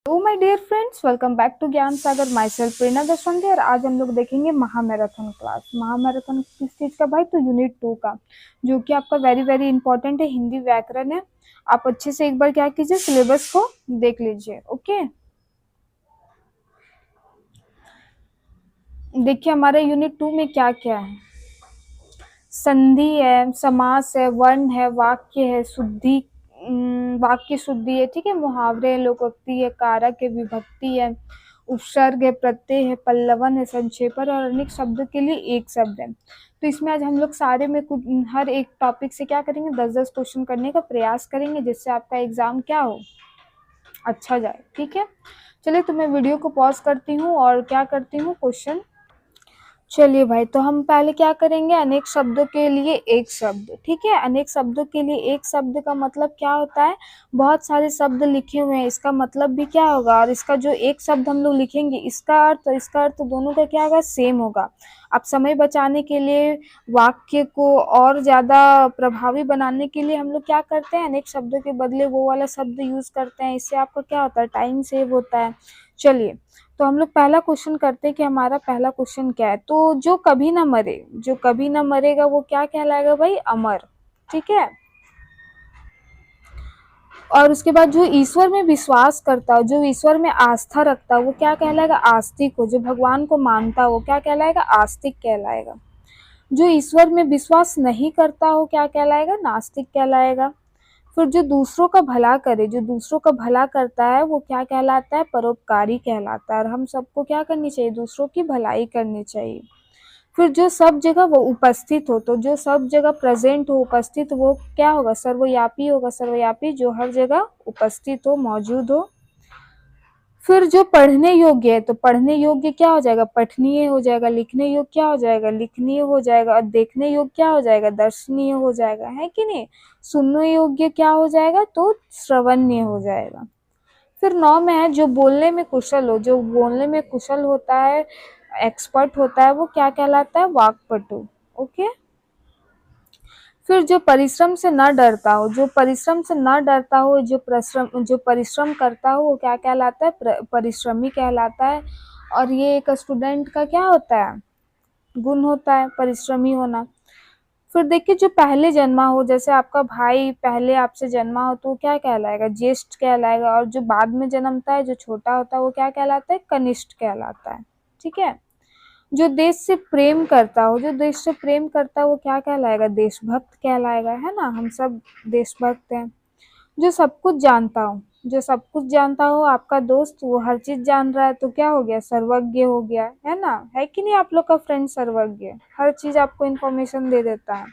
तो my dear friends, welcome back to Gyan Sagar. My self प्रेरणा दशवंती। और आज हम लोग देखेंगे महामैराथन क्लास। महामैराथन किस चीज का भाई? तो यूनिट 2 का, जो कि आपका वेरी वेरी इंपॉर्टेंट है, हिंदी व्याकरण है। आप अच्छे से एक बार क्या कीजिए, सिलेबस को देख लीजिए। ओके, देखिए हमारे यूनिट 2 में क्या क्या है। संधि है, समास है, वर्ण है, वाक्य है, शुद्धि, वाक्य शुद्धि है, ठीक है, मुहावरे है, लोकोक्ति है, कारक है, विभक्ति है, उपसर्ग है, प्रत्यय है, पल्लवन है, संक्षेपण और अनेक शब्द के लिए एक शब्द है। तो इसमें आज हम लोग सारे में कुछ हर एक टॉपिक से क्या करेंगे, 10-10 क्वेश्चन करने का प्रयास करेंगे, जिससे आपका एग्जाम क्या हो, अच्छा जाए। ठीक है, चलिए तो मैं वीडियो को पॉज करती हूँ और क्या करती हूँ, क्वेश्चन। चलिए भाई, तो हम पहले क्या करेंगे, अनेक शब्दों के लिए एक शब्द। ठीक है, अनेक शब्दों के लिए एक शब्द का मतलब क्या होता है, बहुत सारे शब्द लिखे हुए हैं, इसका मतलब भी क्या होगा, और इसका जो एक शब्द हम लोग लिखेंगे, इसका अर्थ और इसका अर्थ दोनों का क्या होगा, सेम होगा। अब समय बचाने के लिए, वाक्य को और ज्यादा प्रभावी बनाने के लिए हम लोग क्या करते हैं, अनेक शब्दों के बदले वो वाला शब्द यूज करते हैं। इससे आपका क्या होता है, टाइम सेव होता है। चलिए, तो हम लोग पहला क्वेश्चन करते हैं कि हमारा पहला क्वेश्चन क्या है। तो जो कभी ना मरे, जो कभी ना मरेगा वो क्या कहलाएगा भाई, अमर। ठीक है, और उसके बाद जो ईश्वर में विश्वास करता हो, जो ईश्वर में आस्था रखता हो, वो क्या कहलाएगा, आस्तिक हो। जो भगवान को मानता हो, क्या कहलाएगा, आस्तिक कहलाएगा। जो ईश्वर में विश्वास नहीं करता हो, क्या कहलाएगा, नास्तिक कहलाएगा। फिर जो दूसरों का भला करे, जो दूसरों का भला करता है, वो क्या कहलाता है, परोपकारी कहलाता है। और हम सबको क्या करनी चाहिए, दूसरों की भलाई करनी चाहिए। फिर जो सब जगह वो उपस्थित हो, तो जो सब जगह प्रेजेंट हो, उपस्थित, वो क्या होगा, सर्वव्यापी होगा। सर्वव्यापी जो हर जगह उपस्थित हो, मौजूद हो। फिर जो पढ़ने योग्य है, तो पढ़ने योग्य क्या हो जाएगा, पठनीय हो जाएगा। लिखने योग्य क्या हो जाएगा, लिखनीय हो जाएगा। और देखने योग्य क्या हो जाएगा, दर्शनीय हो जाएगा, है कि नहीं। सुनने योग्य क्या हो जाएगा, तो श्रवणीय हो जाएगा। फिर 9 में है, जो बोलने में कुशल हो, जो बोलने में कुशल होता है, एक्सपर्ट होता है, वो क्या कहलाता है, वाक्पटु। ओके, फिर जो परिश्रम से न डरता हो, जो परिश्रम से न डरता हो, जो परिश्रम करता हो, वो क्या कहलाता है, परिश्रमी कहलाता है। और ये एक स्टूडेंट का क्या होता है, गुण होता है, परिश्रमी होना। फिर देखिए, जो पहले जन्मा हो, जैसे आपका भाई पहले आपसे जन्मा हो, तो क्या कहलाएगा, ज्येष्ठ कहलाएगा। और जो बाद में जन्मता है, जो छोटा होता है, वो क्या कहलाता है, कनिष्ठ कहलाता है। ठीक है, जो देश से प्रेम करता हो, जो देश से प्रेम करता है, वो क्या कहलाएगा, देशभक्त कहलाएगा, है ना। हम सब देशभक्त हैं। जो सब कुछ जानता हो, जो सब कुछ जानता हो, आपका दोस्त वो हर चीज जान रहा है, तो क्या हो गया, सर्वज्ञ हो गया, है ना। है कि नहीं, आप लोग का फ्रेंड सर्वज्ञ, हर चीज आपको इन्फॉर्मेशन दे देता है।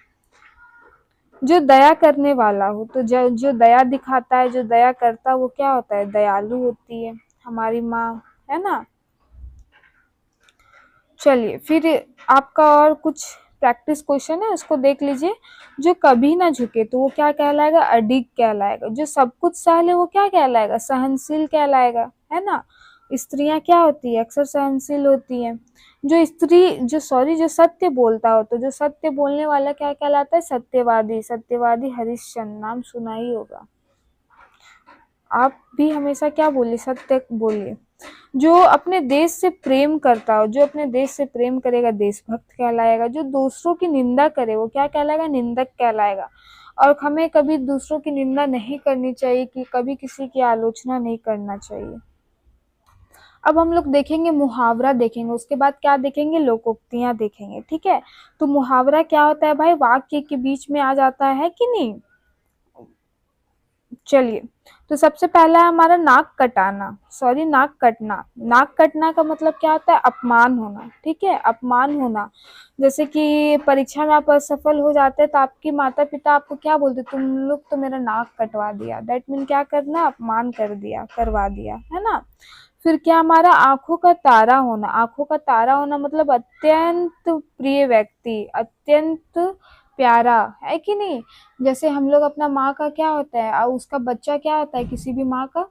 जो दया करने वाला हो, तो जो दया दिखाता है, जो दया करता है, वो क्या होता है, दयालु होती है, हमारी माँ, है ना। चलिए, फिर आपका और कुछ प्रैक्टिस क्वेश्चन है, उसको देख लीजिए। जो कभी ना झुके, तो वो क्या कहलाएगा, अडिग कहलाएगा। जो सब कुछ सह ले, वो क्या कहलाएगा, सहनशील कहलाएगा, है ना। स्त्रियां क्या होती है, अक्सर सहनशील होती हैं। जो सत्य बोलता हो, तो जो सत्य बोलने वाला क्या कहलाता है, सत्यवादी। सत्यवादी हरिश्चंद्र, नाम सुना ही होगा। आप भी हमेशा क्या बोलिए, सत्य बोलिए। जो अपने देश से प्रेम करता हो, जो अपने देश से प्रेम करेगा, देशभक्त कहलाएगा। जो दूसरों की निंदा करे, वो क्या कहलाएगा, निंदक कहलाएगा। और हमें कभी दूसरों की निंदा नहीं करनी चाहिए, कि कभी किसी की आलोचना नहीं करना चाहिए। अब हम लोग देखेंगे मुहावरा, देखेंगे, उसके बाद क्या देखेंगे, लोकोक्तियां देखेंगे। ठीक है, तो मुहावरा क्या होता है भाई, वाक्य के बीच में आ जाता है कि नहीं। चलिए, तो सबसे पहला है हमारा नाक कटाना, सॉरी नाक कटना। नाक कटना का मतलब क्या होता है, अपमान होना। ठीक है, अपमान होना। जैसे कि परीक्षा में आप असफल हो जाते हैं, तो आपकी माता पिता आपको क्या बोलते, तुम लोग तो मेरा नाक कटवा दिया। दैट मीन क्या करना, अपमान कर दिया, करवा दिया, है ना। फिर क्या, हमारा आंखों का तारा होना। आंखों का तारा होना मतलब अत्यंत प्रिय व्यक्ति, अत्यंत प्यारा, है कि नहीं। जैसे हम लोग अपना माँ का क्या होता है, और उसका बच्चा क्या होता है, किसी भी माँ का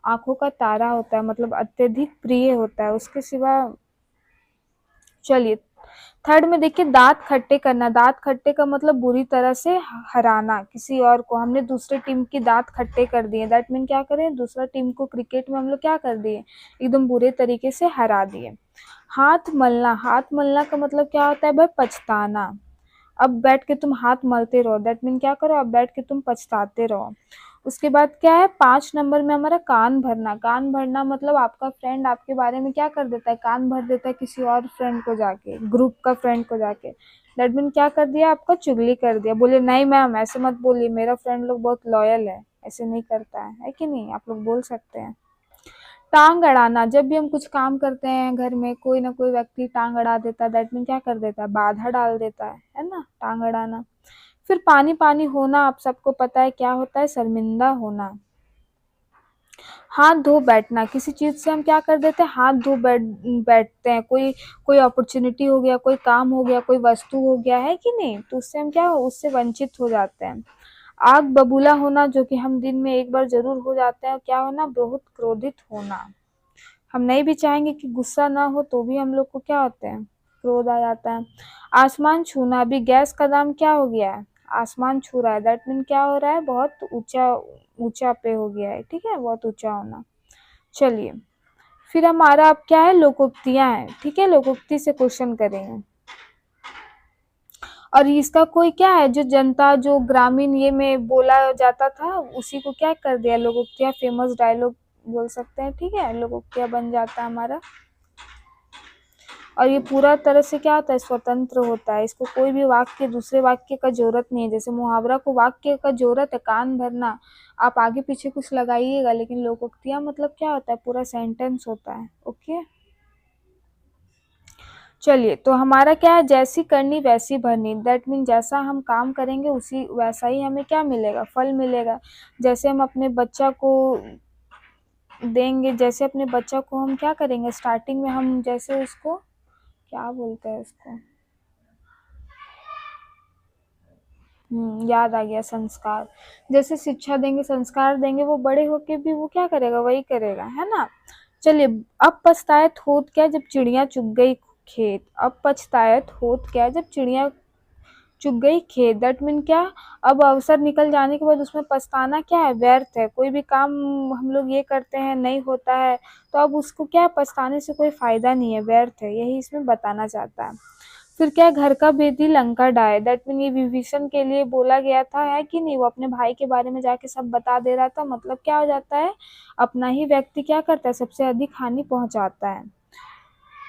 आंखों का तारा होता है, मतलब अत्यधिक प्रिय होता है, उसके सिवा चलिए, थर्ड में देखिए दांत खट्टे करना। दांत खट्टे का मतलब बुरी तरह से हराना किसी और को। हमने दूसरे टीम की दांत खट्टे कर दिए, दैट मीन क्या करें, दूसरा टीम को क्रिकेट में हम लोग क्या कर दिए, एकदम बुरे तरीके से हरा दिए। हाथ मलना। हाथ मलना का मतलब क्या होता है भाई, पछताना। अब बैठ के तुम हाथ मलते रहो, दैट मीन क्या करो, अब बैठ के तुम पछताते रहो। उसके बाद क्या है, 5 नंबर में हमारा कान भरना। कान भरना मतलब आपका फ्रेंड आपके बारे में क्या कर देता है, कान भर देता है किसी और फ्रेंड को जाके, ग्रुप का फ्रेंड को जाके। दैट मीन क्या कर दिया, आपका चुगली कर दिया। बोले नहीं मैम ऐसे मत बोलिए, मेरा फ्रेंड लोग बहुत लॉयल है, ऐसे नहीं करता है कि नहीं, आप लोग बोल सकते हैं। टांग अड़ाना। जब भी हम कुछ काम करते हैं घर में, कोई ना कोई व्यक्ति टांग अड़ा देता है, दैट मीन क्या कर देता है, बाधा डाल देता है ना, टांग अड़ाना। फिर पानी पानी होना, आप सबको पता है क्या होता है, शर्मिंदा होना। हाथ धो बैठना। किसी चीज से हम क्या कर देते हैं, हाथ धो बैठते हैं। कोई कोई अपॉर्चुनिटी हो गया, कोई काम हो गया, कोई वस्तु हो गया है कि नहीं, तो उससे हम क्या उससे वंचित हो जाते हैं। आग बबूला होना, जो कि हम दिन में एक बार जरूर हो जाते हैं। क्या होना, बहुत क्रोधित होना। हम नहीं भी चाहेंगे कि गुस्सा ना हो तो भी हम लोग को क्या होते हैं, क्रोध आ जाता है। आसमान छूना। अभी गैस का दाम क्या हो गया है, आसमान छू रहा है, दैट मीन क्या हो रहा है, बहुत ऊंचा ऊंचा पे हो गया है, ठीक है, बहुत ऊंचा होना। चलिए, फिर हमारा अब क्या है, लोकोक्तियां हैं, ठीक है, लोकोक्ति से क्वेश्चन करेंगे। और इसका कोई क्या है, जो जनता जो ग्रामीण ये में बोला जाता था, उसी को क्या कर दिया, लोकोक्तियां, फेमस डायलॉग बोल सकते हैं, ठीक है, लोकोक्तियां बन जाता है हमारा। और ये पूरा तरह से क्या होता है, स्वतंत्र होता है। इसको कोई भी वाक्य दूसरे वाक्य का जरूरत नहीं है। जैसे मुहावरा को वाक्य का जरूरत है, कान भरना, आप आगे पीछे कुछ लगाइएगा, लेकिन लोकोक्तियां मतलब क्या होता है, पूरा सेंटेंस होता है। ओके, चलिए, तो हमारा क्या है, जैसी करनी वैसी भरनी। दैट मीन जैसा हम काम करेंगे उसी वैसा ही हमें क्या मिलेगा, फल मिलेगा। जैसे हम अपने बच्चा को देंगे, जैसे अपने बच्चा को हम क्या करेंगे, स्टार्टिंग में हम जैसे उसको क्या बोलते हैं उसको, याद आ गया, संस्कार। जैसे शिक्षा देंगे, संस्कार देंगे, वो बड़े होके भी वो क्या करेगा, वही करेगा, है ना। चलिए, अब पछतायत होत क्या, जब चिड़िया चुग गई खेत। अब पछतायत होत क्या, जब चिड़िया चुग गई खेत। दैट मीन क्या, अब अवसर निकल जाने के बाद उसमें पछताना क्या है, व्यर्थ है। कोई भी काम हम लोग ये करते हैं नहीं होता है, तो अब उसको क्या है, पछताने से कोई फायदा नहीं है, व्यर्थ है, यही इसमें बताना चाहता है। फिर क्या, घर का भेदी लंका ढाए। दैट मीन ये विभीषण के लिए बोला गया था, है कि नहीं, वो अपने भाई के बारे में जाके सब बता दे रहा था। मतलब क्या हो जाता है, अपना ही व्यक्ति क्या करता है, सबसे अधिक हानि पहुंचाता है।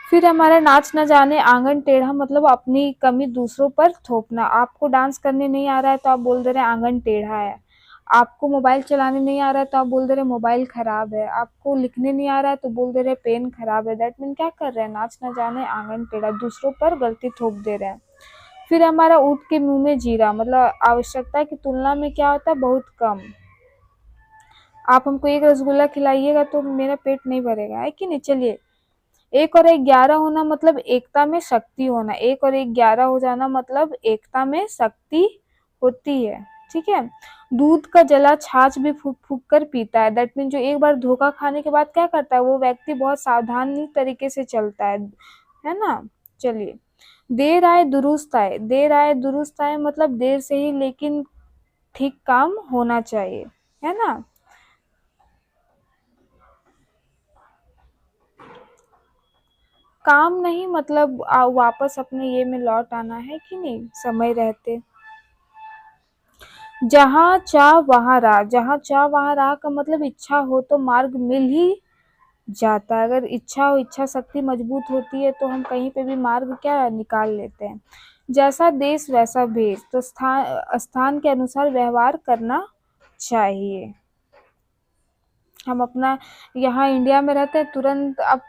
फिर हमारा नाच न जाने आंगन टेढ़ा, मतलब अपनी कमी दूसरों पर थोपना। आपको डांस करने नहीं आ रहा है तो आप बोल दे रहे आंगन टेढ़ा है। आपको मोबाइल चलाने नहीं आ रहा है तो आप बोल दे रहे मोबाइल खराब है। आपको लिखने नहीं आ रहा है तो बोल दे रहे पेन खराब है। दैट मीन क्या कर रहे हैं, नाच न जाने आंगन टेढ़ा, दूसरों पर गलती थोप दे रहे हैं। फिर हमारा ऊँट के मुंह में जीरा, मतलब आवश्यकता की तुलना में क्या होता है, बहुत कम। आप हमको एक रसगुल्ला खिलाइएगा तो मेरा पेट नहीं भरेगा, है कि नहीं। चलिए, एक और एक 11 होना मतलब एकता में शक्ति होना। एक और एक 11 हो जाना मतलब एकता में शक्ति होती है, ठीक है। दूध का जला छाछ भी फूक फूक कर पीता है। दैट मीन जो एक बार धोखा खाने के बाद क्या करता है, वो व्यक्ति बहुत सावधानी तरीके से चलता है ना। चलिए, देर आए दुरुस्त आए। देर आए दुरुस्त आए मतलब देर से ही लेकिन ठीक काम होना चाहिए, है ना। काम नहीं मतलब वापस अपने ये में लौट आना, है कि नहीं, समय रहते। जहाँ चाह वहाँ राह। जहाँ चाह वहाँ राह का मतलब इच्छा हो तो मार्ग मिल ही जाता है। अगर इच्छा हो, इच्छा शक्ति मजबूत होती है तो हम कहीं पे भी मार्ग क्या निकाल लेते हैं। जैसा देश वैसा भेष, तो स्थान स्थान के अनुसार व्यवहार करना चाहिए। हम अपना यहाँ इंडिया में रहते हैं, तुरंत अब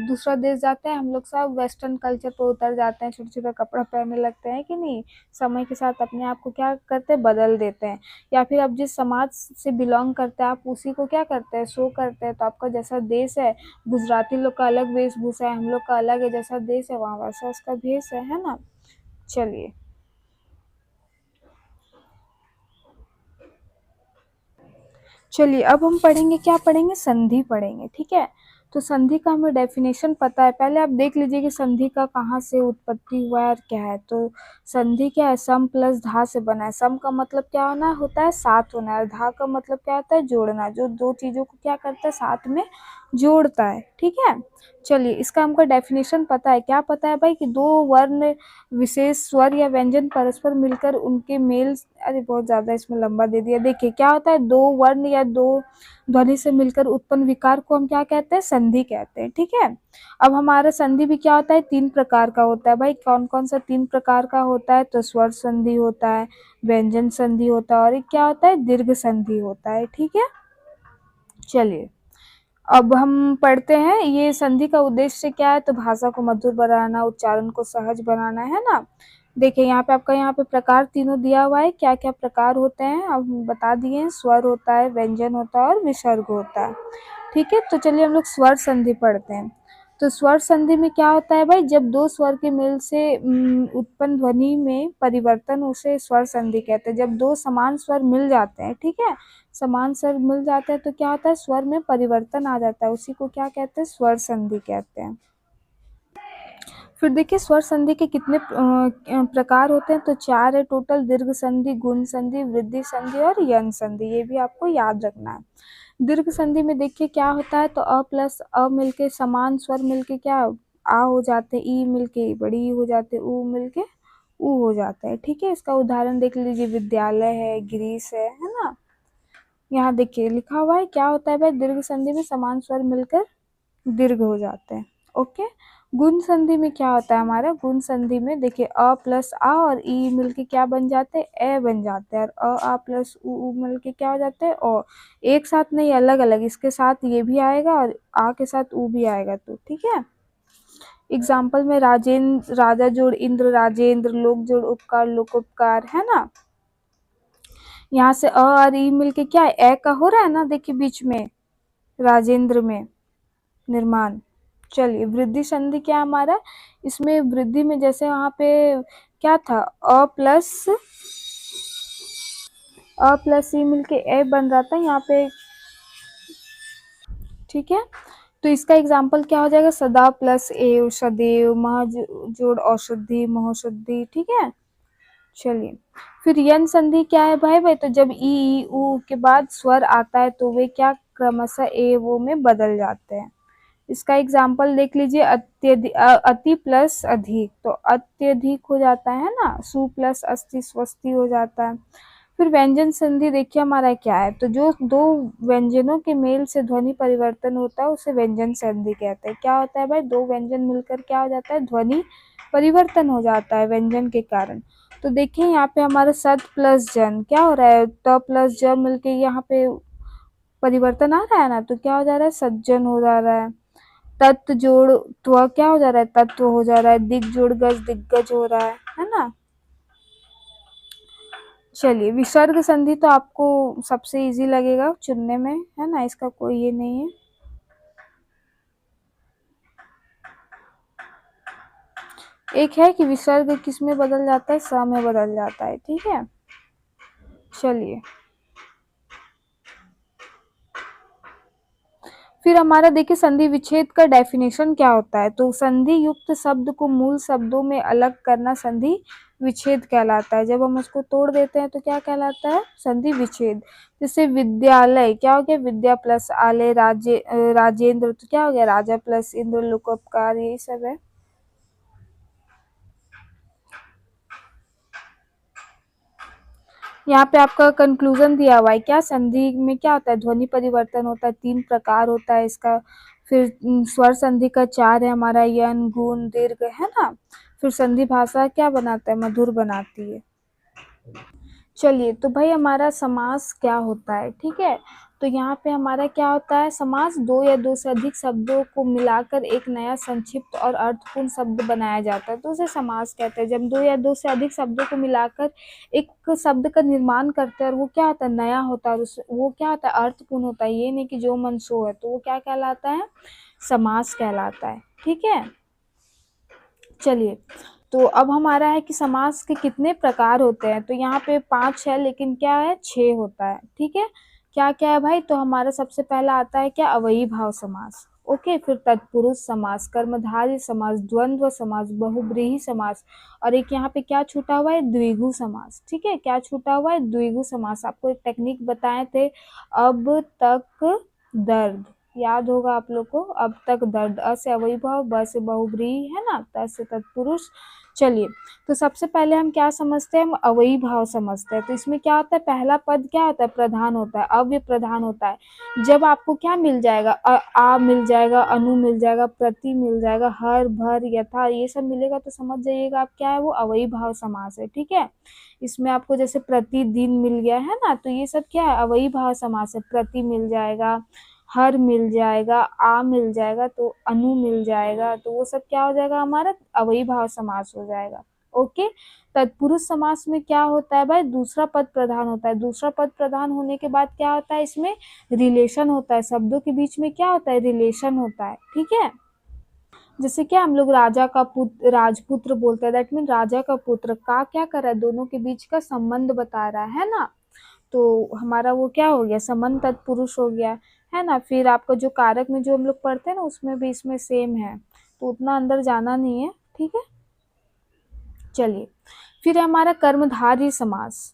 दूसरा देश जाते हैं, हम लोग सब वेस्टर्न कल्चर पर उतर जाते हैं, छोटे छोटे कपड़ा पहनने लगते हैं कि नहीं। समय के साथ अपने आप को क्या करते हैं, बदल देते हैं। या फिर आप जिस समाज से बिलोंग करते हैं आप उसी को क्या करते हैं, शो करते हैं। तो आपका जैसा देश है, गुजराती लोग का अलग वेशभूषा है, हम लोग का अलग है, जैसा देश है वहाँ वैसा उसका भेष है ना। चलिए, चलिए अब हम पढ़ेंगे, क्या पढ़ेंगे, संधि पढ़ेंगे, ठीक है। तो संधि का हमें डेफिनेशन पता है। पहले आप देख लीजिए कि संधि का कहाँ से उत्पत्ति हुआ है और क्या है। तो संधि क्या है, सम प्लस धा से बना है। सम का मतलब क्या होना होता है, साथ होना है, और धा का मतलब क्या होता है, जोड़ना, जो दो चीजों को क्या करता है, साथ में जोड़ता है। ठीक है, चलिए इसका हमको डेफिनेशन पता है। क्या पता है भाई, कि दो वर्ण विशेष स्वर या व्यंजन परस्पर मिलकर उनके मेल, अरे बहुत ज्यादा इसमें लंबा दे दिया। देखिए क्या होता है, दो वर्ण या दो ध्वनि से मिलकर उत्पन्न विकार को हम क्या कहते हैं, संधि कहते हैं। ठीक है, अब हमारा संधि भी क्या होता है, तीन प्रकार का होता है। भाई कौन कौन सा तीन प्रकार का होता है, तो स्वर संधि होता है, व्यंजन संधि होता है, और एक क्या होता है, दीर्घ संधि होता है। ठीक है, चलिए अब हम पढ़ते हैं। ये संधि का उद्देश्य क्या है, तो भाषा को मधुर बनाना, उच्चारण को सहज बनाना, है ना। देखिए यहाँ पे आपका यहाँ पे प्रकार तीनों दिया हुआ है, क्या क्या प्रकार होते हैं अब हम बता दिए हैं। स्वर होता है, व्यंजन होता है और विसर्ग होता है। ठीक है, तो चलिए हम लोग स्वर संधि पढ़ते हैं। तो स्वर संधि में क्या होता है भाई, जब दो स्वर के मेल से उत्पन्न ध्वनि में परिवर्तन, उसे स्वर संधि कहते हैं। जब दो समान स्वर मिल जाते हैं, ठीक है, समान स्वर मिल जाते हैं तो क्या होता है, स्वर में परिवर्तन आ जाता है, उसी को क्या कहते हैं, स्वर संधि कहते हैं। फिर देखिए स्वर संधि के कितने प्रकार होते हैं, तो चार है टोटल। दीर्घ संधि, गुण संधि, वृद्धि संधि और यन संधि, ये भी आपको याद रखना है। दीर्घ संधि में देखिए क्या होता है, तो अ प्लस अ मिलके समान स्वर मिलके क्या आ हो जाते हैं, ई मिलके बड़ी ई हो जाते हैं, ऊ मिलके ऊ हो जाता है। ठीक है, इसका उदाहरण देख लीजिए, विद्यालय है, गिरीश है ना। यहाँ देखिए लिखा हुआ है क्या होता है भाई, दीर्घ संधि में समान स्वर मिलकर दीर्घ हो जाते हैं। ओके, गुण संधि में क्या होता है हमारा, गुण संधि में देखिए अ प्लस आ और ई मिलके क्या बन जाते हैं, ए बन जाते हैं, और अ आ प्लस उ मिलके क्या हो जाते हैं, ओ। एक साथ नहीं, अलग अलग, इसके साथ ये भी आएगा और आ के साथ उ भी आएगा। तो ठीक है, एग्जाम्पल में राजेंद्र, राजा जोड़ इंद्र, राजेंद्र, लोक जोड़ उपकार, लोकोपकार, है ना। यहाँ से अ और ई मिलके क्या है, ए का हो रहा है ना, देखिए बीच में राजेंद्र में निर्माण। चलिए वृद्धि संधि क्या हमारा, इसमें वृद्धि में जैसे वहां पे क्या था, अ प्लस ई मिलके ए बन रहा था यहाँ पे। ठीक है, तो इसका एग्जाम्पल क्या हो जाएगा, सदा प्लस एव, सदैव, मह जोड़ औषधि, महोषधि। ठीक है, चलिए फिर यन संधि क्या है भाई, तो जब ई उ के बाद स्वर आता है तो वे क्या क्रमशः ए वो में बदल जाते हैं। इसका एग्जाम्पल देख लीजिए, अति प्लस अधिक, तो अत्यधिक हो जाता है ना, सु प्लस अस्ति, स्वस्ति हो जाता है। फिर व्यंजन संधि देखिए हमारा क्या है, तो जो दो व्यंजनों के मेल से ध्वनि परिवर्तन होता है उसे व्यंजन संधि कहते हैं। क्या होता है भाई, दो व्यंजन मिलकर क्या हो जाता है, ध्वनि परिवर्तन हो जाता है व्यंजन के कारण। तो देखिए यहाँ पे हमारा सत प्लस जन क्या हो रहा है, त प्लस ज मिलके यहाँ पे परिवर्तन आ रहा है ना, तो क्या हो जा रहा है, सज्जन हो जा रहा है। तत्व जोड़ त्व क्या हो जा रहा है, तत्व हो जा रहा है। दिग जोड़ गज, दिग्गज हो रहा है ना। चलिए विसर्ग संधि तो आपको सबसे इजी लगेगा चुनने में, है ना, इसका कोई ये नहीं है। एक है कि विसर्ग किस में बदल जाता है, स में बदल जाता है। ठीक है, चलिए फिर हमारा देखिए संधि विच्छेद का डेफिनेशन क्या होता है, तो संधि युक्त शब्द को मूल शब्दों में अलग करना संधि विच्छेद कहलाता है। जब हम उसको तोड़ देते हैं तो क्या कहलाता है, संधि विच्छेद। जैसे विद्यालय क्या हो गया, विद्या प्लस आलय, राजेंद्र तो क्या हो गया, राजा प्लस इंद्र, लोकोपकार, यही सब है। यहाँ पे आपका कंक्लूजन दिया हुआ है, क्या संधि में क्या होता है, ध्वनि परिवर्तन होता है, तीन प्रकार होता है इसका। फिर स्वर संधि का चार है हमारा, यन, गुण, दीर्घ, है ना। फिर संधि भाषा क्या बनाता है, मधुर बनाती है। चलिए तो भाई हमारा समास क्या होता है, ठीक है। तो यहाँ पे हमारा क्या होता है, समास दो या दो से अधिक शब्दों को मिलाकर एक नया संक्षिप्त और अर्थपूर्ण शब्द बनाया जाता है, तो उसे समास कहते हैं। जब दो या दो से अधिक शब्दों को मिलाकर एक शब्द का निर्माण करते हैं और वो क्या होता है, नया होता है, और वो क्या होता है, अर्थपूर्ण होता है, ये नहीं कि जो मन सो है, तो वो क्या कहलाता है, समास कहलाता है। ठीक है, चलिए तो अब हमारा है कि समास के कितने प्रकार होते हैं, तो यहाँ पे 5 है, लेकिन क्या है, 6 होता है। ठीक है, क्या क्या है भाई, तो हमारा सबसे पहला आता है क्या, अवयवी भाव समास। ओके। फिर तत्पुरुष समास, कर्मधारय समास, द्वंद्व समास, बहुब्रीहि समास, और एक यहाँ पे क्या छूटा हुआ है, द्विगु समास। ठीक है, क्या छूटा हुआ है, द्विगु समास। आपको एक टेक्निक बताए थे, अब तक दर्द, याद होगा आप लोग को, अब तक दर्द, अ से अव्ययीभाव, ब से बहुब्रीहि है ना, त से तत्पुरुष। चलिए, तो सबसे पहले हम क्या समझते हैं, हम अव्ययी भाव समझते हैं। तो इसमें क्या होता है, पहला पद क्या होता है, प्रधान होता है, अव्यय प्रधान होता है। जब आपको क्या मिल जाएगा, आ मिल जाएगा, अनु मिल जाएगा, प्रति मिल जाएगा, हर, भर, यथा, ये सब मिलेगा तो समझ जाइएगा आप क्या है, वो अव्ययी भाव समास है। ठीक है, इसमें आपको जैसे प्रतिदिन मिल गया है ना, तो ये सब क्या है, अव्ययी भाव समास है। प्रति मिल जाएगा, हर मिल जाएगा, आ मिल जाएगा, तो अनु मिल जाएगा, तो वो सब क्या हो जाएगा, हमारा अव्ययी भाव समास हो जाएगा। ओके। तत्पुरुष समास में क्या होता है भाई, दूसरा पद प्रधान होता है। दूसरा पद प्रधान होने के बाद क्या होता है, इसमें रिलेशन होता है, शब्दों के बीच में क्या होता है, रिलेशन होता है। ठीक है, जैसे क्या हम लोग राजा का पुत्र, राजपुत्र बोलते हैं, दैट मीन राजा का पुत्र का क्या कर रहा है, दोनों के बीच का संबंध बता रहा है ना, तो हमारा वो क्या हो गया, संबंध तत्पुरुष हो गया, है ना। फिर आपका जो कारक में जो हम लोग पढ़ते हैं ना, उसमें भी इसमें सेम है, तो उतना अंदर जाना नहीं है। ठीक है, चलिए, फिर है हमारा कर्मधारय समास।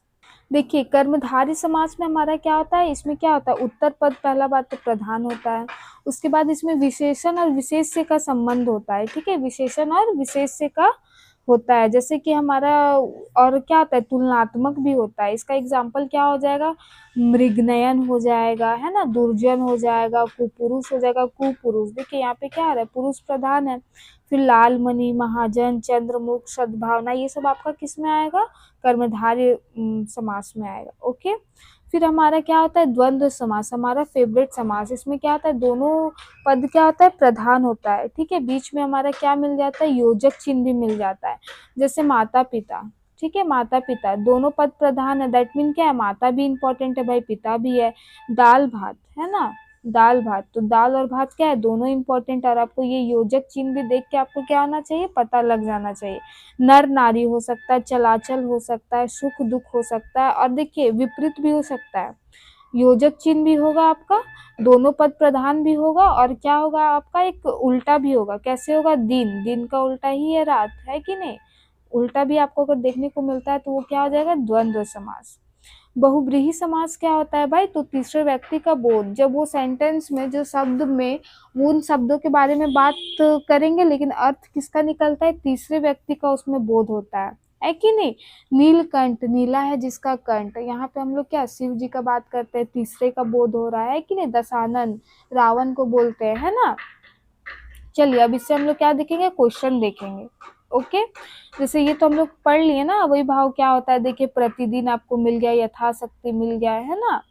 देखिए, कर्मधारय समास में हमारा क्या होता है, इसमें क्या होता है, उत्तर पद पहला बात तो प्रधान होता है, उसके बाद इसमें विशेषण और विशेष्य का संबंध होता है। ठीक है, विशेषण और विशेष्य का होता है, जैसे कि हमारा, और क्या होता है, तुलनात्मक भी होता है। इसका एग्जाम्पल क्या हो जाएगा, मृगनयन हो जाएगा, है ना, दुर्जन हो जाएगा, कुपुरुष हो जाएगा, कुपुरुष। देखिए यहाँ पे क्या आ रहा है, पुरुष प्रधान है। फिर लालमणि, महाजन, चंद्रमुख, सद्भावना, ये सब आपका किस में आएगा, कर्मधारय समास में आएगा। ओके। फिर हमारा क्या होता है, द्वंद्व समास, हमारा फेवरेट समास। इसमें क्या होता है, दोनों पद क्या होता है, प्रधान होता है। ठीक है, बीच में हमारा क्या मिल जाता है, योजक चिन्ह भी मिल जाता है, जैसे माता पिता। ठीक है, माता पिता, दोनों पद प्रधान है, दैट मीन क्या है, माता भी इंपॉर्टेंट है भाई, पिता भी है। दाल भात, है ना, दाल भात, तो दाल और भात क्या है, दोनों इंपॉर्टेंट, और आपको ये योजक चिन्ह भी देख के आपको क्या होना चाहिए, पता लग जाना चाहिए। नर नारी हो सकता है, चलाचल हो सकता है, सुख दुख हो सकता है, और देखिए विपरीत भी हो सकता है। योजक चिन्ह भी होगा आपका, दोनों पद प्रधान भी होगा, और क्या होगा आपका, एक उल्टा भी होगा। कैसे होगा, दिन, दिन का उल्टा ही है रात, है कि नहीं, उल्टा भी आपको अगर देखने को मिलता है तो वो क्या हो जाएगा, द्वंद्व समास। बहुब्रीहि समास क्या होता है भाई, तो तीसरे व्यक्ति का बोध, जब वो सेंटेंस में जो शब्द में, वो उन शब्दों के बारे में बात करेंगे, लेकिन अर्थ किसका निकलता है, तीसरे व्यक्ति का उसमें बोध होता है कि नहीं। नीलकंठ, नीला है जिसका कंठ, यहाँ पे हम लोग क्या शिव जी का बात करते हैं, तीसरे का बोध हो रहा है कि नहीं। दशानन, रावण को बोलते हैं, है ना। चलिए, अब इससे हम लोग क्या देखेंगे, क्वेश्चन देखेंगे। ओके, जैसे ये तो हम लोग पढ़ लिए ना, वही भाव क्या होता है, देखिए प्रतिदिन आपको मिल गया, यथाशक्ति मिल गया, है ना।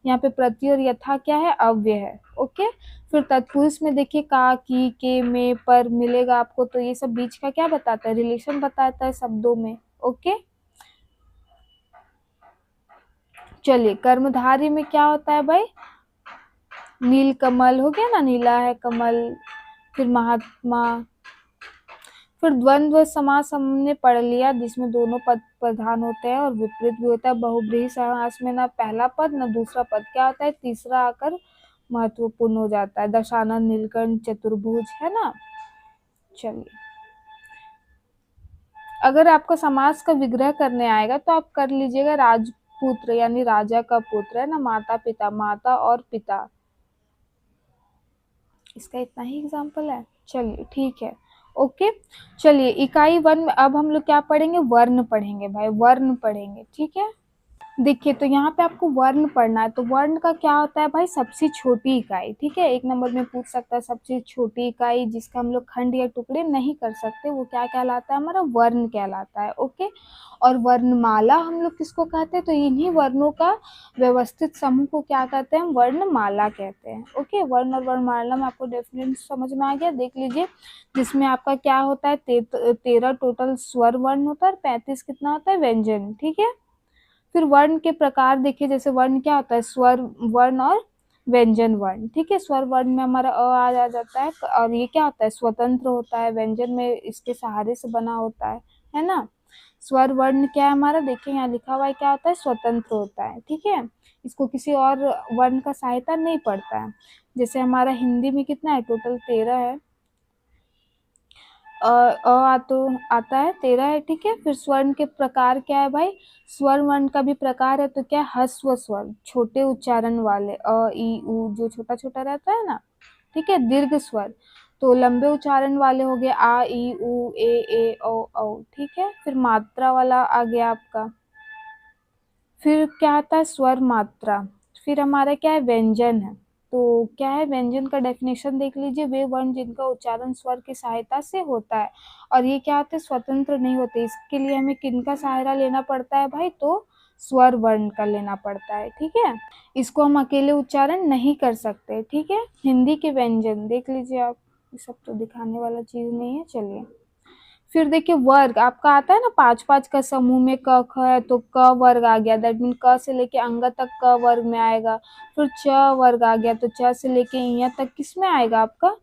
यहाँ पे प्रति और यथा क्या है, अव्यय है। ओके, फिर तत्पुरुष में देखिए का, की, के, में, पर मिलेगा आपको, तो ये सब बीच का क्या बताता है, रिलेशन बताता है शब्दों में। ओके, चलिए, कर्मधारय में क्या होता है भाई, नील कमल हो गया ना, नीला है कमल। फिर महात्मा। फिर द्वंद्व समास हमने पढ़ लिया, जिसमें दोनों पद प्रधान होते हैं और विपरीत भी होता है। बहुब्रीहि समास में ना पहला पद ना दूसरा पद क्या होता है, तीसरा आकर महत्वपूर्ण हो जाता है। दशानन, नीलकंठ, चतुर्भुज, है ना। चलिए, अगर आपको समास का विग्रह करने आएगा तो आप कर लीजिएगा, राजपुत्र यानी राजा का पुत्र, है ना, माता पिता, माता और पिता, इसका इतना ही एग्जाम्पल है। चलिए, ठीक है। ओके, चलिए, इकाई 1 में अब हम लोग क्या पढ़ेंगे, वर्ण पढ़ेंगे भाई, वर्ण पढ़ेंगे। ठीक है, देखिए, तो यहाँ पे आपको वर्ण पढ़ना है, तो वर्ण का क्या होता है भाई, सबसे छोटी इकाई। ठीक है, एक नंबर में पूछ सकता है, सबसे छोटी इकाई जिसका हम लोग खंड या टुकड़े नहीं कर सकते, वो क्या कहलाता है, हमारा वर्ण कहलाता है। ओके, और वर्णमाला हम लोग किसको कहते हैं, तो इन्हीं वर्णों का व्यवस्थित समूह को क्या कहते हैं, वर्णमाला कहते हैं। ओके, वर्ण और वर्णमाला में आपको डिफरेंस समझ में आ गया, देख लीजिए, जिसमें आपका क्या होता है, 13 टोटल स्वर वर्ण होता है और 35 कितना होता है, व्यंजन। ठीक है, फिर वर्ण के प्रकार देखिए, जैसे वर्ण क्या होता है, स्वर वर्ण और व्यंजन वर्ण। ठीक है, स्वर वर्ण में हमारा आ जाता है, और ये क्या होता है, स्वतंत्र होता है, व्यंजन में इसके सहारे से बना होता है ना। स्वर वर्ण क्या है हमारा, देखिए यहाँ लिखा हुआ है, क्या होता है, स्वतंत्र होता है। ठीक है, इसको किसी और वर्ण का सहायता नहीं पड़ता है। जैसे हमारा हिंदी में कितना है, टोटल 13 है। तो आता है 13 है, ठीक है। फिर स्वर्ण के प्रकार क्या है भाई, स्वर वर्ण का भी प्रकार है, तो क्या, ह्रस्व स्वर, छोटे उच्चारण वाले, ई उ जो छोटा छोटा रहता है ना, ठीक है। दीर्घ स्वर तो लंबे उच्चारण वाले हो गए, आ ई उ ए औ, ठीक है। फिर मात्रा वाला आ गया आपका। फिर क्या आता है, स्वर मात्रा। फिर हमारा क्या है, व्यंजन है। तो क्या है, व्यंजन का डेफिनेशन देख लीजिए, वे वर्ण जिनका उच्चारण स्वर की सहायता से होता है, और ये क्या होते हैं, स्वतंत्र नहीं होते। इसके लिए हमें किनका सहारा लेना पड़ता है भाई, तो स्वर वर्ण का लेना पड़ता है, ठीक है। इसको हम अकेले उच्चारण नहीं कर सकते, ठीक है। हिंदी के व्यंजन देख लीजिए आप, ये सब तो दिखाने वाला चीज नहीं है, चलिए। फिर देखिए वर्ग आपका आता है ना, 5-5 का समूह में क ख है, तो क वर्ग आ गया, दैट मीन क से लेके अंग तक क वर्ग में आएगा। फिर च वर्ग आ गया, तो च से लेके य तक किस में आएगा, आपका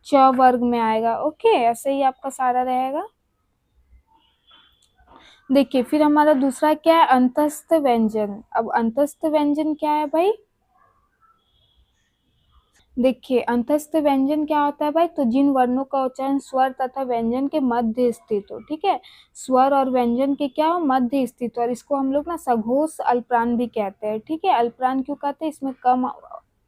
च वर्ग में आएगा। ओके, ऐसे ही आपका सारा रहेगा। देखिए फिर हमारा दूसरा क्या है, अंतस्थ व्यंजन। अब अंतस्थ व्यंजन क्या है भाई, देखिए अंतस्थ व्यंजन क्या होता है भाई, तो जिन वर्णों का उच्चारण स्वर तथा व्यंजन के मध्य स्थित हो, ठीक है। स्वर और व्यंजन के क्या हो, मध्य स्थित हो, और इसको हम लोग ना सघोष अल्पप्राण भी कहते हैं, ठीक है। अल्पप्राण क्यों कहते हैं, इसमें कम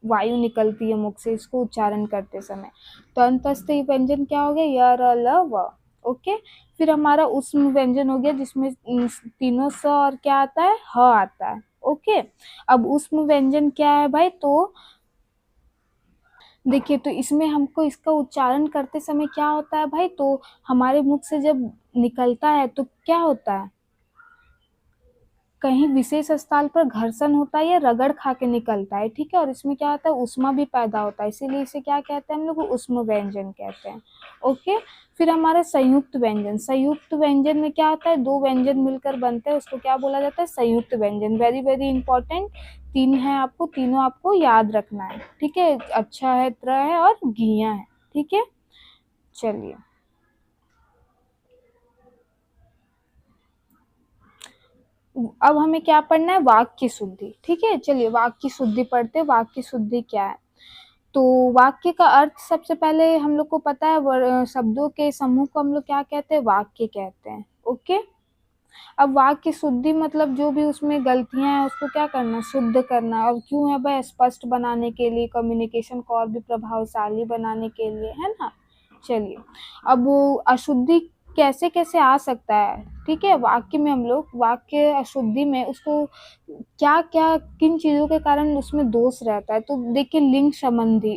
वायु निकलती है मुख से इसको उच्चारण करते समय। तो अंतस्थ व्यंजन क्या हो गया, य र ल व। ओके। फिर हमारा उष्म व्यंजन हो गया, जिसमें तीनों स और क्या आता है, ह आता है। ओके। अब उष्म व्यंजन क्या है भाई, तो देखिए, तो इसमें हमको इसका उच्चारण करते समय क्या होता है भाई, तो हमारे मुख से जब निकलता है तो क्या होता है, कहीं विशेष स्थान पर घर्षण होता है या रगड़ खा के निकलता है, ठीक है। और इसमें क्या होता है, ऊष्मा भी पैदा होता है, इसीलिए इसे क्या कहते हैं हम लोग, ऊष्म व्यंजन कहते हैं। ओके। फिर हमारा संयुक्त व्यंजन, संयुक्त व्यंजन में क्या होता है, दो व्यंजन मिलकर बनते हैं, उसको क्या बोला जाता है, संयुक्त व्यंजन। वेरी वेरी इंपॉर्टेंट, तीन है आपको, तीनों आपको याद रखना है, ठीक है। अच्छा है, त्र है और घिया है, ठीक है। चलिए अब हमें क्या पढ़ना है, वाक्य शुद्धि, ठीक है। चलिए वाक्य शुद्धि पढ़ते हैं, वाक्य शुद्धि क्या है। तो वाक्य का अर्थ सबसे पहले हम लोग को पता है, शब्दों के समूह को हम लोग क्या कहते हैं, वाक्य कहते हैं। ओके। अब वाक्य शुद्धि मतलब जो भी उसमें गलतियां हैं उसको क्या करना, शुद्ध करना। अब क्यों है भाई, स्पष्ट बनाने के लिए, कम्युनिकेशन को और भी प्रभावशाली बनाने के लिए, है ना। चलिए अब अशुद्धि कैसे कैसे आ सकता है, ठीक है। वाक्य में हम लोग, वाक्य अशुद्धि में उसको क्या क्या, किन चीजों के कारण उसमें दोष रहता है, तो देखिए लिंग संबंधी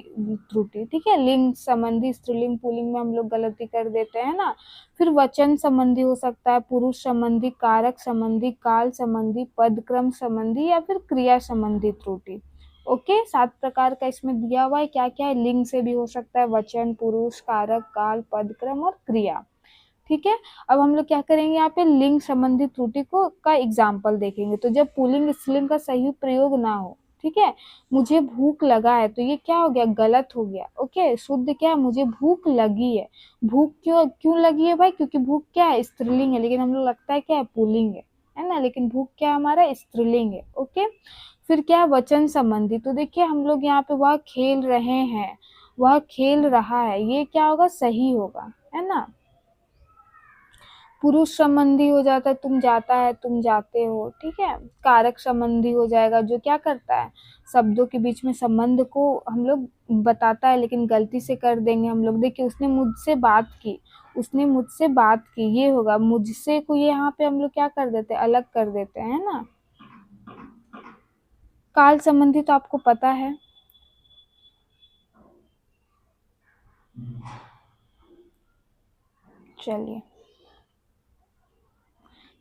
त्रुटि, ठीक है। लिंग संबंधी, स्त्रीलिंग पुल्लिंग में हम लोग गलती कर देते हैं ना। फिर वचन संबंधी हो सकता है, पुरुष संबंधी, कारक संबंधी, काल संबंधी, पदक्रम संबंधी, या फिर क्रिया संबंधी त्रुटि। ओके, 7 प्रकार का इसमें दिया हुआ है, क्या क्या है, लिंग से भी हो सकता है, वचन, पुरुष, कारक, काल, पदक्रम और क्रिया, ठीक है। अब हम लोग क्या करेंगे, यहाँ पे लिंग संबंधी त्रुटि को का एग्जाम्पल देखेंगे। तो जब पुल्लिंग स्त्रीलिंग का सही प्रयोग ना हो, ठीक है, मुझे भूख लगा है, तो ये क्या हो गया, गलत हो गया। ओके, शुद्ध क्या है, मुझे भूख लगी है। भूख क्यों क्यों लगी है भाई, क्योंकि भूख क्या है, स्त्रीलिंग है, लेकिन हम लोग लगता है क्या है, पुल्लिंग है ना, लेकिन भूख क्या है, हमारा स्त्रीलिंग है। ओके। फिर क्या है, वचन संबंधी। तो देखिए हम लोग यहाँ पे, वह खेल रहे हैं, वह खेल रहा है, ये क्या होगा, सही होगा, है ना। पुरुष संबंधी हो जाता है, तुम जाता है, तुम जाते हो, ठीक है। कारक संबंधी हो जाएगा, जो क्या करता है, शब्दों के बीच में संबंध को हम लोग बताता है, लेकिन गलती से कर देंगे हम लोग। देखिए उसने मुझसे बात की, उसने मुझसे बात की, ये होगा, मुझसे को ये यहाँ पे हम लोग क्या कर देते हैं, अलग कर देते हैं ना। काल संबंधी तो आपको पता है, चलिए।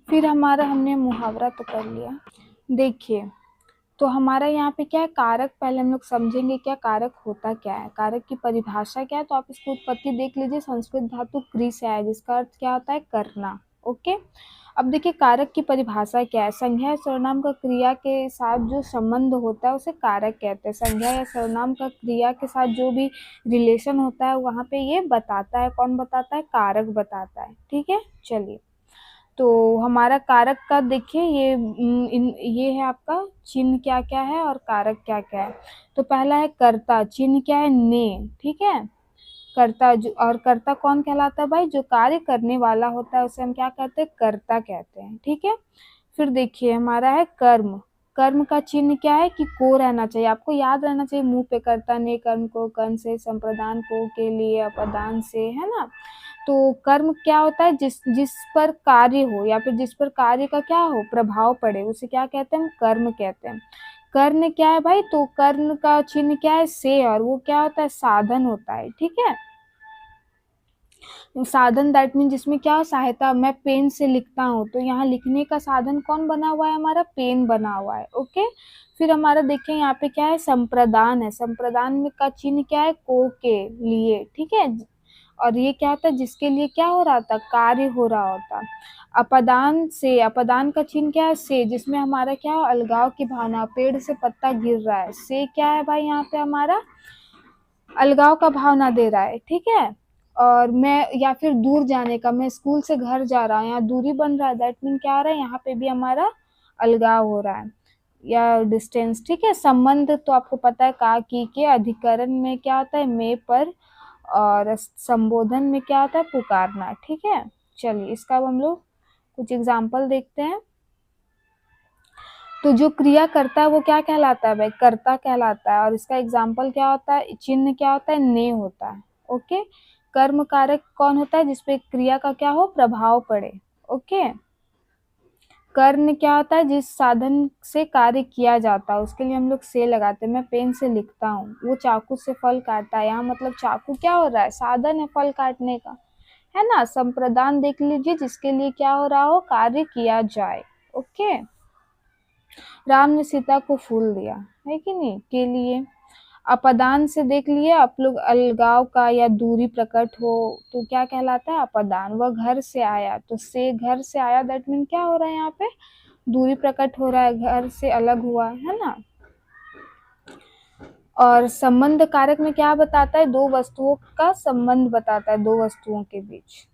फिर हमारा, हमने मुहावरा तो कर लिया। देखिए तो हमारा यहाँ पे क्या है, कारक पहले हम लोग समझेंगे, क्या कारक होता क्या है, कारक की परिभाषा क्या है। तो आप इसकी उत्पत्ति देख लीजिए, संस्कृत धातु क्रि से आया, जिसका अर्थ क्या होता है, करना। ओके। अब देखिए कारक की परिभाषा क्या है, संज्ञा या सर्वनाम का क्रिया के साथ जो संबंध होता है उसे कारक कहते हैं। संज्ञा या सर्वनाम का क्रिया के साथ जो भी रिलेशन होता है वहाँ पे ये बताता है, कौन बताता है, कारक बताता है, ठीक है। चलिए तो हमारा कारक का देखिए ये है आपका चिन्ह क्या क्या है और कारक क्या क्या है। तो पहला है कर्ता, चिन्ह क्या है ने, ठीक है। कर्ता जो, और कर्ता कौन कहलाता है भाई, जो कार्य करने वाला होता है उसे हम क्या कहते हैं, कर्ता कहते हैं, ठीक है। फिर देखिए हमारा है कर्म, कर्म का चिन्ह क्या है कि को रहना चाहिए, आपको याद रहना चाहिए मुंह पे, कर्ता ने कर्म को, कर्ण से, संप्रदान को, के लिए, अपदान से, है ना। तो कर्म क्या होता है, जिस जिस पर कार्य हो या फिर जिस पर कार्य का क्या हो, प्रभाव पड़े, उसे क्या कहते हैं, हम कर्म कहते हैं। कर्ण क्या है भाई, तो कर्ण का चिन्ह क्या है, से, और वो क्या होता है, साधन होता है, ठीक है। साधन दैट मीन जिसमें क्या सहायता, मैं पेन से लिखता हूँ तो यहाँ लिखने का साधन कौन बना हुआ है, हमारा पेन बना हुआ है, ओके। फिर हमारा देखिए यहाँ पे क्या है, संप्रदान है, संप्रदान में का चिन्ह क्या है, को के लिए, ठीक है। और ये क्या होता है, जिसके लिए क्या हो रहा था, कार्य हो रहा होता। अपदान से, अपदान का चिन्ह क्या है, से, जिसमें हमारा क्या है, अलगाव की भावना, पेड़ से पत्ता गिर रहा है, से क्या है भाई, यहाँ पे हमारा अलगाव का भावना दे रहा है, ठीक है। और मैं, या फिर दूर जाने का, मैं स्कूल से घर जा रहा हूँ, यहाँ दूरी बन रहा है, दैट मीन क्या हो रहा है, यहाँ पे भी हमारा अलगाव हो रहा है या डिस्टेंस, ठीक है। संबंध तो आपको पता है, का, की, के, अधिकरण में क्या होता है, में, पर, और संबोधन में क्या होता है, पुकारना, ठीक है। चलिए इसका अब हम लोग कुछ एग्जाम्पल देखते हैं। तो जो क्रिया करता है वो क्या कहलाता है भाई, कर्ता कहलाता है, और इसका एग्जाम्पल क्या होता है, चिन्ह क्या होता है, ने होता है, ओके। कर्म कारक कौन होता है, जिसपे क्रिया का क्या हो, प्रभाव पड़े, ओके। कर्ण क्या होता है, जिस साधन से कार्य किया जाता है, उसके लिए हम लोग से लगाते हैं, मैं पेन से लिखता हूँ, वो चाकू से फल काटता है, यहाँ मतलब चाकू क्या हो रहा है, साधन है फल काटने का, है ना। संप्रदान देख लीजिए, जिसके लिए क्या हो रहा हो, कार्य किया जाए, ओके। राम ने सीता को फूल दिया, है कि नहीं, के लिए। अपदान से देख लिए आप लोग, अलगाव का या दूरी प्रकट हो तो क्या कहलाता है, अपदान। वह घर से आया, तो से, घर से आया, दैट मीन क्या हो रहा है, यहाँ पे दूरी प्रकट हो रहा है, घर से अलग हुआ, है ना। और संबंध कारक में क्या बताता है, दो वस्तुओं का संबंध बताता है, दो वस्तुओं के बीच।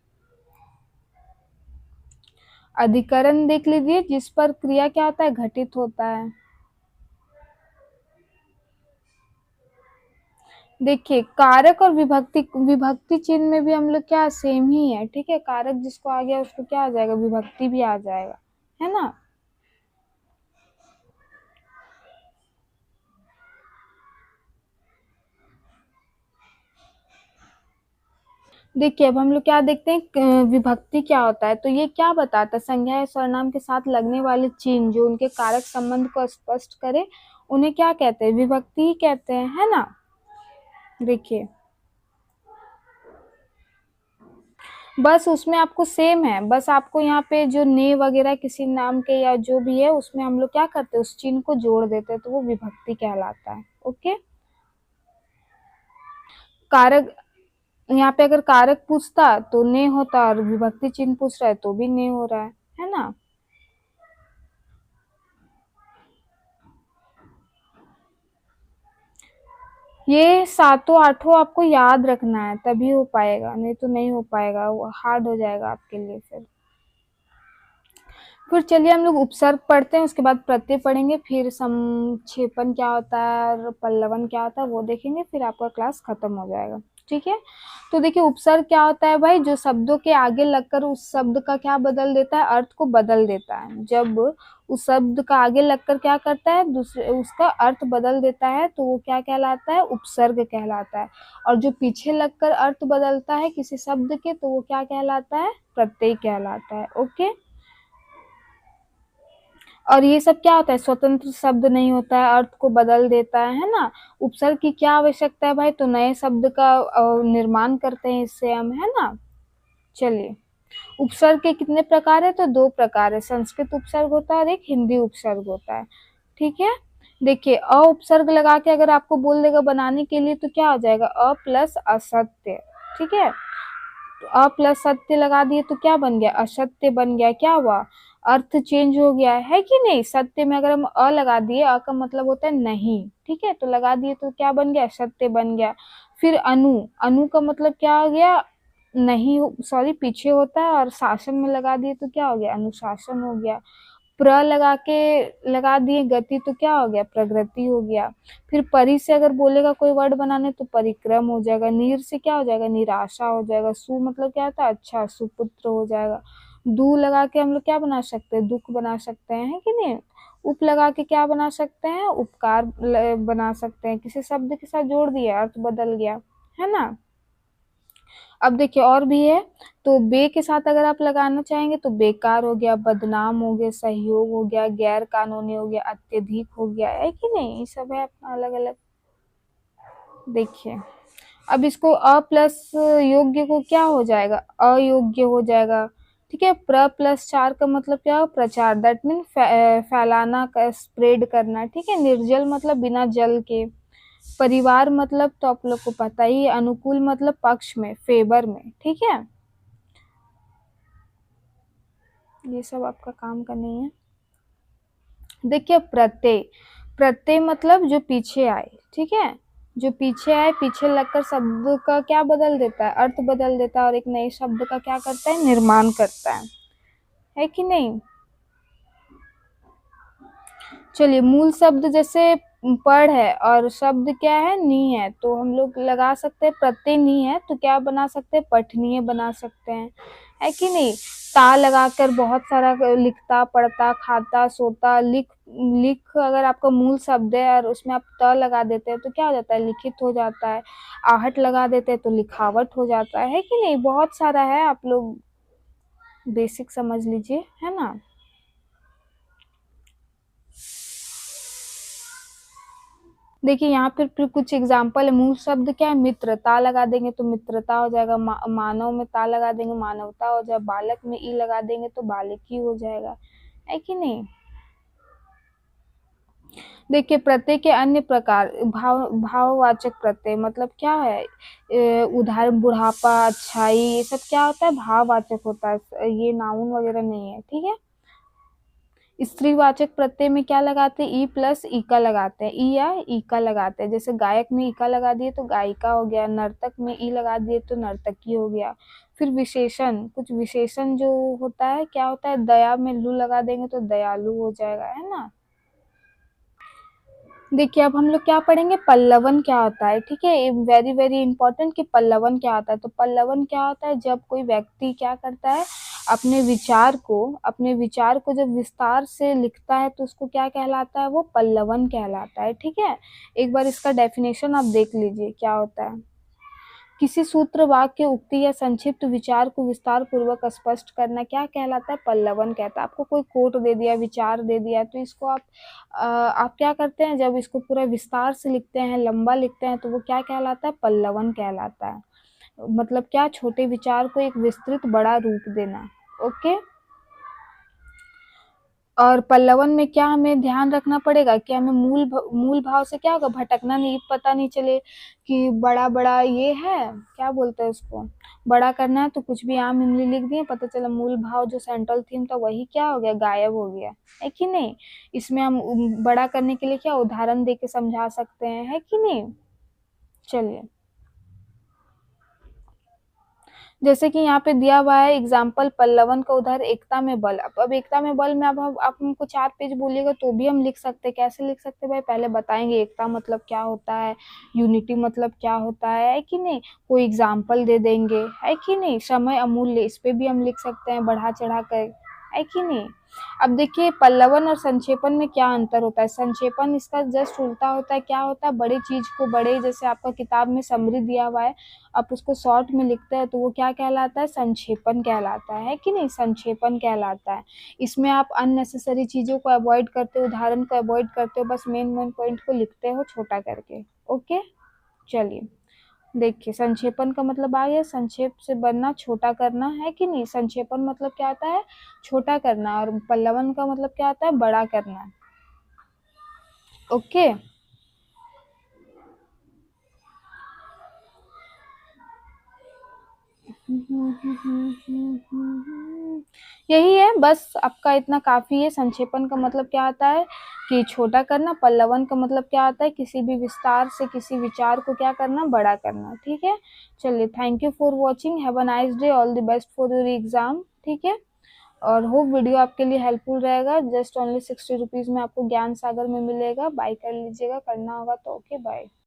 अधिकरण देख लीजिए, जिस पर क्रिया क्या होता है, घटित होता है। देखिए कारक और विभक्ति, विभक्ति चिन्ह में भी हम लोग क्या सेम ही है, ठीक है। कारक जिसको आ गया उसको क्या आ जाएगा, विभक्ति भी आ जाएगा, है ना। देखिए अब हम लोग क्या देखते हैं, विभक्ति क्या होता है, तो ये क्या बताता है, संज्ञा या सर्वनाम के साथ लगने वाले चिन्ह जो उनके कारक संबंध को स्पष्ट करे, उन्हें क्या कहते हैं, विभक्ति ही कहते हैं, है ना। देखिए बस उसमें आपको सेम है, बस आपको यहाँ पे जो ने वगैरह किसी नाम के या जो भी है, उसमें हम लोग क्या करते हैं, उस चिन्ह को जोड़ देते हैं, तो वो विभक्ति कहलाता है, ओके। कारक, यहाँ पे अगर कारक पूछता तो ने होता, और विभक्ति चिन्ह पूछ रहा है तो भी ने हो रहा है ना। ये सातों आठों आपको याद रखना है, तभी हो पाएगा, नहीं तो नहीं हो पाएगा, वो हार्ड हो जाएगा आपके लिए। फिर चलिए हम लोग उपसर्ग पढ़ते हैं, उसके बाद प्रत्यय पढ़ेंगे, फिर संक्षेपण क्या होता है और पल्लवन क्या होता है वो देखेंगे, फिर आपका क्लास खत्म हो जाएगा, ठीक है। तो देखिए उपसर्ग क्या होता है भाई, जो शब्दों के आगे लगकर उस शब्द का क्या बदल देता है, अर्थ को बदल देता है। जब उस शब्द का आगे लगकर क्या करता है, दूसरे उसका अर्थ बदल देता है, तो वो क्या कहलाता है, उपसर्ग कहलाता है। और जो पीछे लगकर अर्थ बदलता है किसी शब्द के, तो वो क्या कहलाता है, प्रत्यय कहलाता है, ओके। और ये सब क्या होता है, स्वतंत्र शब्द नहीं होता है, अर्थ को बदल देता है ना। उपसर्ग की क्या आवश्यकता है भाई, तो नए शब्द का निर्माण करते हैं इससे हम, है ना। चलिए उपसर्ग के कितने प्रकार है, तो दो प्रकार है, संस्कृत उपसर्ग होता है और एक हिंदी उपसर्ग होता है, ठीक है। देखिए अ उपसर्ग लगा के अगर आपको बोल देगा बनाने के लिए, तो क्या हो जाएगा, अ प्लस असत्य, ठीक है। तो अ प्लस सत्य लगा दिए तो क्या बन गया, असत्य बन गया, क्या हुआ, अर्थ चेंज हो गया है कि नहीं। सत्य में अगर हम अ लगा दिए, अ का मतलब होता है नहीं, ठीक है, तो लगा दिए तो क्या बन गया, सत्य बन गया। फिर अनु, अनु का मतलब क्या हो गया, नहीं, सॉरी, पीछे होता है और शासन में लगा दिए तो क्या हो गया, अनुशासन हो गया। प्र लगा दिए गति तो क्या हो गया, प्रगति हो गया। फिर परि से अगर बोलेगा कोई वर्ड बनाने तो परिक्रम हो जाएगा। नीर से क्या हो जाएगा, निराशा हो जाएगा। सु मतलब क्या होता है, अच्छा, सुपुत्र हो जाएगा। दू लगा के हम लोग क्या बना सकते हैं, दुख बना सकते हैं, है कि नहीं। उप लगा के क्या बना सकते हैं, उपकार बना सकते हैं। किसी शब्द के साथ जोड़ दिया, अर्थ बदल गया, है ना। अब देखिए और भी है, तो बे के साथ अगर आप लगाना चाहेंगे तो बेकार हो गया, बदनाम हो गया, सहयोग हो गया, गैर कानूनी हो गया, अत्यधिक हो गया, है कि नहीं। ये सब है अपना अलग अलग। देखिए अब इसको अ प्लस योग्य को क्या हो जाएगा, अयोग्य हो जाएगा। ठीक है, प्र प्लस चार का मतलब क्या हो, प्रचार, दैट मीन फैलाना, स्प्रेड करना। ठीक है, निर्जल मतलब बिना जल के। परिवार मतलब तो आप लोग को पता ही है, अनुकूल मतलब पक्ष में, फेवर में। ठीक है, ये सब आपका काम का नहीं है। देखिए प्रत्यय, प्रत्यय मतलब जो पीछे आए। ठीक है, जो पीछे आए, पीछे लगकर शब्द का क्या बदल देता है, अर्थ बदल देता है और एक नए शब्द का क्या करता है, निर्माण करता है कि नहीं। चलिए, मूल शब्द जैसे पढ़ है और शब्द क्या है, नी है, तो हम लोग लगा सकते हैं प्रत्यय नी है तो क्या बना सकते हैं, पठनीय बना सकते हैं, है कि नहीं। ता लगाकर बहुत सारा लिखता, पढ़ता, खाता, सोता, लिख, लिख अगर आपका मूल शब्द है और उसमें आप त लगा देते हैं तो क्या हो जाता है, लिखित हो जाता है। आहट लगा देते हैं तो लिखावट हो जाता है कि नहीं। बहुत सारा है, आप लोग बेसिक समझ लीजिए, है ना। देखिए यहाँ पे फिर कुछ एग्जाम्पल है। मूल शब्द क्या है, मित्रता लगा देंगे तो मित्रता हो जाएगा। मानव में ता लगा देंगे, मानवता हो जाएगा। बालक में ई लगा देंगे तो बालक ही हो जाएगा, है कि नहीं। देखिए प्रत्यय के अन्य प्रकार, भाववाचक प्रत्यय मतलब क्या है, उदाहरण बुढ़ापा, अच्छाई, ये सब क्या होता है, भाववाचक होता है, ये नाउन वगैरह नहीं है। ठीक है, स्त्रीवाचक प्रत्यय में क्या लगाते हैं, ई प्लस इका लगाते हैं, ई या इका लगाते हैं। जैसे गायक में इका लगा दिए तो गायिका हो गया, नर्तक में ई लगा दिए तो नर्तकी हो गया। फिर विशेषण, कुछ विशेषण जो होता है क्या होता है, दया में लू लगा देंगे तो दयालु हो जाएगा, है ना। देखिए अब हम लोग क्या पढ़ेंगे, पल्लवन क्या होता है। ठीक है, वेरी वेरी इंपॉर्टेंट कि पल्लवन क्या होता है। तो पल्लवन क्या होता है, जब कोई व्यक्ति क्या करता है, अपने विचार को जब विस्तार से लिखता है तो उसको क्या कहलाता है, वो पल्लवन कहलाता है। ठीक है, एक बार इसका डेफिनेशन आप देख लीजिए क्या होता है। किसी सूत्र, वाक्य, उक्ति या संक्षिप्त विचार को विस्तार पूर्वक स्पष्ट करना क्या कहलाता है, पल्लवन कहता है। आपको कोई कोट दे दिया, विचार दे दिया, तो इसको आप क्या करते हैं, जब इसको पूरा विस्तार से लिखते हैं, लंबा लिखते हैं, तो वो क्या कहलाता है, पल्लवन कहलाता है। मतलब क्या, छोटे विचार को एक विस्तृत बड़ा रूप देना। ओके, और पल्लवन में क्या हमें ध्यान रखना पड़ेगा कि हमें मूल भाव से क्या होगा, भटकना नहीं, पता नहीं चले कि बड़ा बड़ा ये है, क्या बोलते हैं उसको, बड़ा करना है तो कुछ भी आम इमली लिख दिए, पता चला मूल भाव जो सेंट्रल थीम था वही क्या हो गया, गायब हो गया, है कि नहीं। इसमें हम बड़ा करने के लिए क्या उदाहरण दे के समझा सकते हैं, है कि नहीं। चलिए, जैसे कि यहाँ पे दिया हुआ है एग्जाम्पल, पल्लवन का उदाहरण एकता में बल। अब एकता में बल में अब आप हमको 4 पेज बोलिएगा तो भी हम लिख सकते हैं। कैसे लिख सकते हैं भाई, पहले बताएंगे एकता मतलब क्या होता है, यूनिटी मतलब क्या होता है कि नहीं, कोई एग्जाम्पल दे देंगे, है कि नहीं। समय अमूल्य, इस पे भी हम लिख सकते हैं बढ़ा चढ़ा कर, है कि नहीं। अब देखिए पल्लवन और संक्षेपण में क्या अंतर होता है। संक्षेपण इसका जस्ट उल्टा होता है, क्या होता है, बड़ी चीज को बड़े, जैसे आपका किताब में समरी दिया हुआ है, आप उसको शॉर्ट में लिखते हैं तो वो क्या कहलाता है, संक्षेपण कहलाता है कि नहीं, संक्षेपण कहलाता है। इसमें आप अननेसेसरी चीजों को अवॉइड करते हो, उदाहरण को अवॉइड करते हो, बस मेन मेन पॉइंट को लिखते हो छोटा करके। ओके, चलिए देखिए, संक्षेपण का मतलब आ गया, संक्षेप से बनना, छोटा करना, है कि नहीं। संक्षेपण मतलब क्या होता है, छोटा करना, और पल्लवन का मतलब क्या होता है, बड़ा करना। ओके, यही है बस, आपका इतना काफी है। संक्षेपण का मतलब क्या आता है कि छोटा करना, पल्लवन का मतलब क्या आता है किसी भी विस्तार से किसी विचार को क्या करना, बड़ा करना। ठीक है, चलिए, thank you for watching, have a nice day, all the best for your exam. ठीक है, और होप वीडियो आपके लिए हेल्पफुल रहेगा। जस्ट ओनली 60 रुपीज में आपको ज्ञान सागर में मिलेगा, बाय कर लीजिएगा, करना होगा तो। Okay, bye.